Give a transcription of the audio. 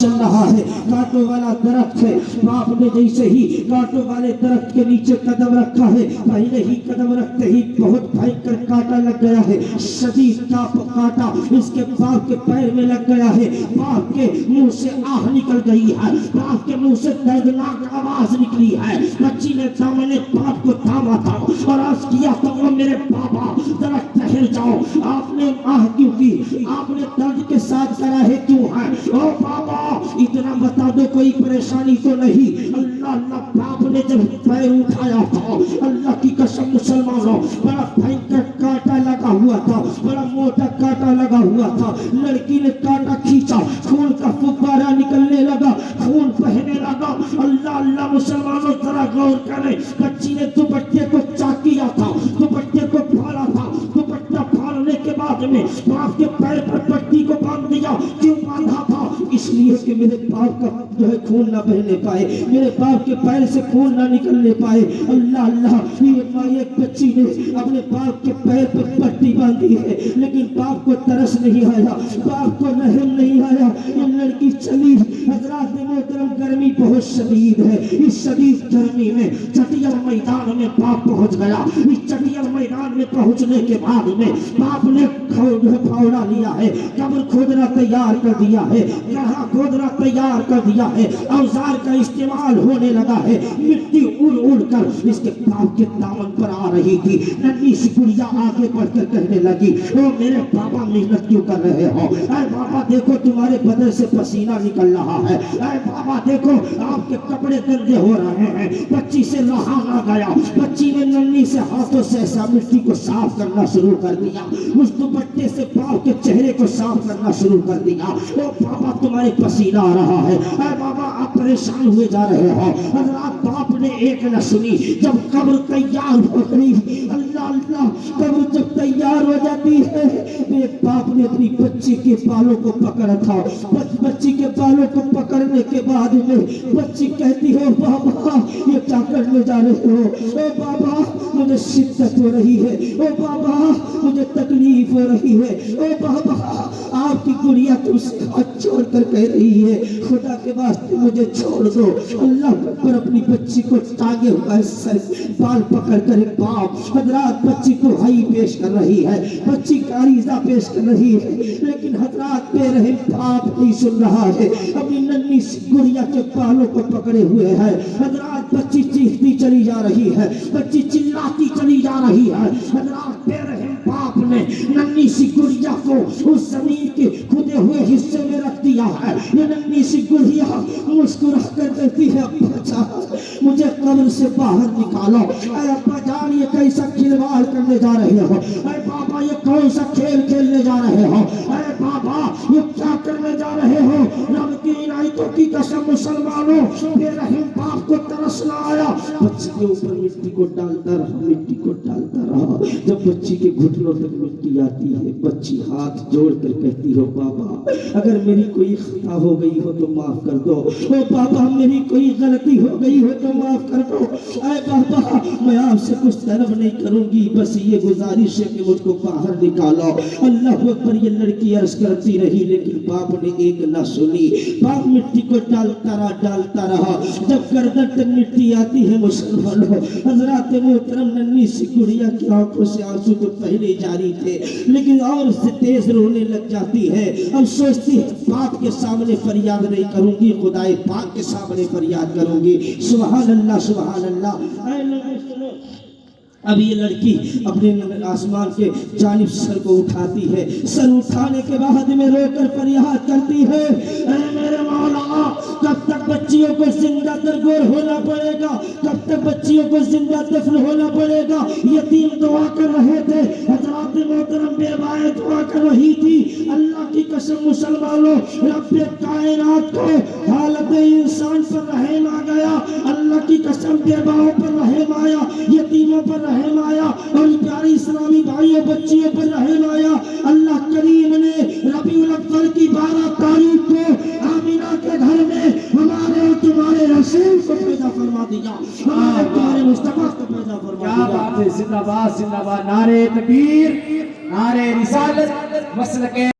चल रहा है। कांटों वाला दरख्त है। बाप ने जैसे ही कांटों वाले दरख्त के नीचे कदम रखा है, पहले ही कदम रखते ही बहुत भयंकर कांटा लग गया है। शदीद कांटा इसके बाप के पैर में लग गया है। बाप के मुंह से आह निकल गई है। बाप के मुंह से दर्दनाक आवाज निकली है। बच्ची ने दामने बाप को थामा था और आज किया तो वो मेरे पापा जरा ठहर जाओ, आपने आह क्यों की, आपने दर्द के साथ करा है क्यों है? ओ पापा इतना बता दो कोई परेशानी तो नहीं। अल्लाह अल्लाह बाप ने जब पैर उठाया था, अल्लाह की कसम मुसलमानों, बड़ा भयंकर कांटा लगा हुआ था, बड़ा मोटा कांटा लगा हुआ था। लड़की ने कांटा खींचा, खून का फुब्बारा निकलने लगा, खून बहने लगा। अल्लाह अल्लाह मुसलमानों जरा गौर करें, बच्ची ने दुपट्टे को चाक किया था, दुपट्टे को फाड़ा था। दुपट्टा फाड़ने के बाद में बाप के पैर पर पट्टी को बांध दिया। क्यों बांधा था? इसलिए कि मेरे बाप का जो है खून ना बहने पाए, मेरे बाप के पैर से खून ना निकलने पाए। अल्लाह अल्लाह, ये एक बच्ची ने अपने बाप के पैर पर पट्टी बांधी है, लेकिन बाप को तरस नहीं आया, बाप को रहम नहीं आया। ये लड़की चली। हजरात मोहतरम, गर्मी बहुत शदीद है। इस शदीद गर्मी में चटियल मैदान में बाप पहुंच गया। इस चटियल मैदान में पहुंचने के बाद में बाप ने फावड़ा लिया है, कब्र खोदना तैयार कर दिया है, गड्ढा खोदना तैयार कर दिया है, औजार का इस्तेमाल होने लगा है। मिट्टी उड़ उड़ कर इसके बाप के दामन पर आ रही थी। नन्ही सी गुड़िया आगे बढ़कर कहने लगी, ओ मेरे पापा मेहनत क्यों कर रहे हो? अरे पापा देखो तुम्हारे बदन से पसीना निकल रहा है। अरे पापा देखो आपके कपड़े गंदे हो रहे हैं। बच्ची से रहा ना गया, बच्ची ने नन्ही से हाथों से ऐसा मिट्टी को साफ करना शुरू कर दिया। उस दुपट्टे से बाप के चेहरे को साफ करना शुरू कर दिया। ओ पापा तुम्हारे पसीना आ रहा है। अरे बाबा आप परेशान हुए जा रहे हो। हजरात बाप ने एक न सुनी। जब कब्र तैयार हो गई, अल्लाह अल्लाह, कब्र जब तैयार हो जाती है, मेरे बाप ने अपनी बच्ची के बालों को पकड़ा था। बच्ची के बालों को पकड़ने के बाद में बच्ची कहती हो, बाबा ये क्या करने जा रहे हो? ओ बाबा मुझे शिद्दत हो रही है, ओ बाबा मुझे तकलीफ हो रही है, ओ बाबा आपकी गुड़िया तुमसे हाथ छोड़ कर कह रही है, खुदा के वास्ते मुझे छोड़ दो। अल्लाह पर अपनी बच्ची को टांगे हुआ सर बाल पकड़ कर बाप हजरात बच्ची को हाई पेश कर रही है, बच्ची कारीजा पेश कर रही है, लेकिन हजरात बेरहम बाप नहीं सुन रहा है। अपनी नन्ही सी गुड़िया के बालों को पकड़े हुए है। हजरात बच्ची चीखती चली जा रही है, बच्ची चिल्लाती चली जा रही है। हजरात बेरहम बाप ने नन्ही सी गुड़िया को उस जमीन के खुदे हुए हिस्से में रख दिया है। ये नन्ही सी गुड़िया मुस्कुरा कर कहती है, अब्बा जान मुझे कब्र से बाहर निकालो। अरे अब्बा जान ये कैसा खिलवाड़ करने जा रहे हो? अरे पापा ये कौन सा खेल खेलने जा रहे हो? अरे पापा ये क्या करने जा रहे हो? रब की इनायतों की कसम मुसलमानों, बेरहम बाप को तरस ना आया। बच्ची के ऊपर मिट्टी को डालता रहा, मिट्टी को डालता रहा। जब बच्ची के घुटनों तक मिट्टी आती है, बच्ची हाथ जोड़ कर कहती हो, बाबा अगर मेरी कोई खता हो गई हो तो माफ कर दो। ओ बाबा मेरी कोई गलती हो गई हो तो माफ कर दो। अरे बाबा मैं आपसे कुछ तलब नहीं करूंगी, बस ये गुजारिश है कि मुझको बाहर निकालो। अल्लाह अकबर। ये लड़की अर्ज करती रही, लेकिन बाप ने एक ना सुनी। बाप मिट्टी को डालता रहा। जब गर्दन तक मिट्टी आती है मुसलमानों, हजरात मोहतरम, नन्ही सी गुड़िया की आंखों से आंसू तो पहले जारी थे, लेकिन और से तेज रोने लग जाती है। अब सोचती है बाप के सामने फरियाद नहीं करूंगी, खुदाए पाक के सामने फरियाद करूंगी। सुभान अल्लाह सुभान अल्लाह। ऐ लोगों सुनो, अब ये लड़की अपने आसमान के जानिब सर को उठाती है। सर उठाने के बाद में रोकर फरियाद करती है, अरे मेरे मौला कब तक बच्चियों को जिंदा दरगोर होना पड़ेगा? कब तक बच्चियों को जिंदा दफन होना पड़ेगा? यतीम दुआ कर रहे थे, हजरात मोहतरम बेवाएं दुआ कर रही थी। अल्लाह की कसम मुसलमानों, रब्बे कायनात को हालत इंसान पर रहम आ गया। अल्लाह की कसम बेवाओं पर रहम आया, यतीमों पर रहम आया, और प्यारी इस्लामी भाइयों बच्चियों पर रहम आया। अल्लाह करीम ने रबीउल अव्वल की 12 तारीख को आमिना के घर में हमारे और तुम्हारे रसूल को पैदा फरमा दिया, हमारे तुम्हारे मुस्तफा को पैदा फरमा दिया। क्या बात है, जिंदाबाद जिंदाबाद, नारे तकबीर, नारे रिसालत, मसलके